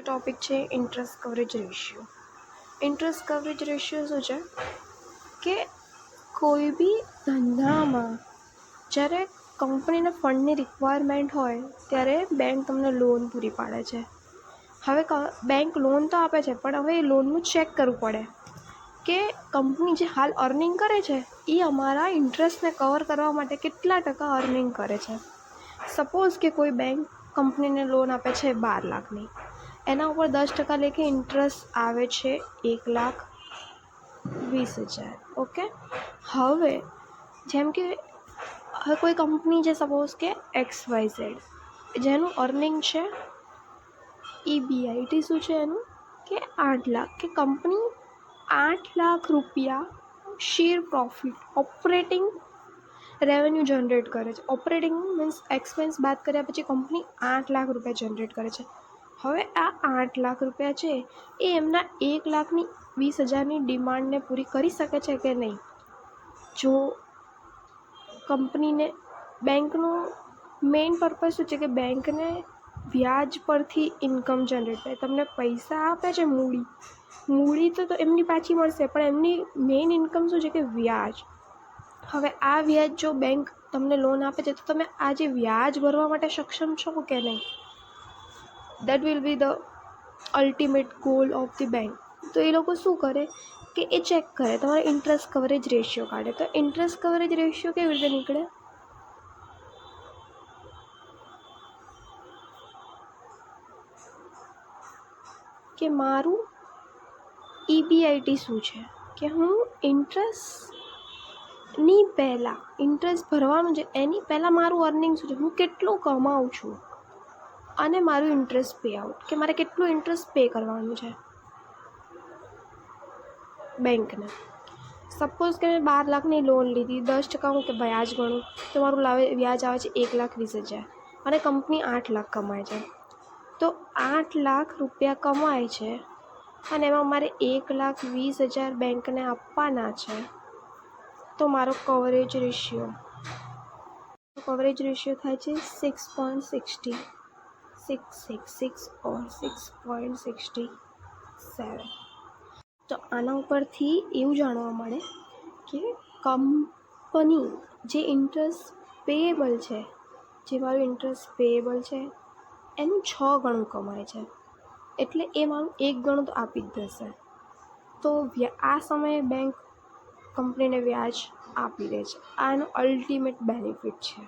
Topic છે interest coverage ratio. Interest coverage ratio શું છે કે કોઈ બી ધંધામાં જ્યારે કંપનીને ફંડની રિક્વાયરમેન્ટ હોય ત્યારે બેંક તમને લોન પૂરી પાડે છે. હવે બેંક લોન તો આપે છે પણ હવે એ લોનનું ચેક કરવું પડે કે કંપની જે હાલ અર્નિંગ કરે છે એ અમારા ઇન્ટરેસ્ટને કવર કરવા માટે કેટલા ટકા અર્નિંગ કરે છે. સપોઝ કે કોઈ બેંક કંપનીને લોન આપે છે 12 લાખની, એના ઉપર 10% લેખે ઇન્ટરેસ્ટ આવે છે 1,20,000. ઓકે, હવે જેમ કે હવે કોઈ કંપની છે સપોઝ કે XYZ જેનું અર્નિંગ છે EBIT શું છે એનું કે 8 લાખ, કે કંપની 8 લાખ રૂપિયા share profit operating revenue generate કરે છે. ઓપરેટિંગ મીન્સ એક્સપેન્સ બાદ કર્યા પછી કંપની 8 લાખ રૂપિયા જનરેટ કરે છે. હવે આ 8 લાખ રૂપિયા છે એ એમના 1,20,000ની ડિમાન્ડને પૂરી કરી શકે છે કે નહીં? જો કંપનીને બેંકનું મેઇન પર્પઝ શું છે કે બેંકને વ્યાજ પરથી ઇન્કમ જનરેટ થાય. તમને પૈસા આપે છે મૂડી તો એમની પાછી મળશે પણ એમની મેઇન ઇન્કમ શું છે કે વ્યાજ. હવે આ વ્યાજ જો બેંક તમને લોન આપે છે તો તમે આ જે વ્યાજ ભરવા માટે સક્ષમ છો કે નહીં? That will be the ultimate goal of the bank. તો એ લોકો શું કરે કે એ ચેક કરે, તમારો ઇન્ટરેસ્ટ કવરેજ રેશિયો કાઢે. તો ઇન્ટરેસ્ટ કવરેજ રેશિયો કેવી રીતે નીકળે કે મારું EBIT શું છે કે હું ઇન્ટરેસ્ટની પહેલાં ઇન્ટરેસ્ટ ભરવાનું છે એની પહેલાં મારું અર્નિંગ શું છે, હું કેટલું કમાઉં છું, અને મારું ઇન્ટરેસ્ટ પે આઉટ કે મારે કેટલું ઇન્ટરેસ્ટ પે કરવાનું છે બેંકને. સપોઝ કે મેં 12 લાખની લોન લીધી, 10% હું કે વ્યાજ ગણું તો મારું વ્યાજ આવે છે 1,20,000 અને કંપની 8 લાખ કમાય છે. તો 8 લાખ રૂપિયા કમાય છે અને એમાં મારે 1,20,000 બેંકને આપવાના છે. તો મારો કવરેજ રેશિયો થાય છે 6.66 or 6.67. તો આના ઉપરથી એવું જાણવા મળે કે કંપની જે ઇન્ટરેસ્ટ પેએબલ છે, જે મારું ઇન્ટરેસ્ટ પેએબલ છે એનું 6 ગણું કમાય છે, એટલે એ મારું 1 ગણું તો આપી જ દેશે. તો આ સમયે બેંક કંપનીને વ્યાજ આપી દે છે. આ એનો અલ્ટિમેટ બેનિફિટ છે.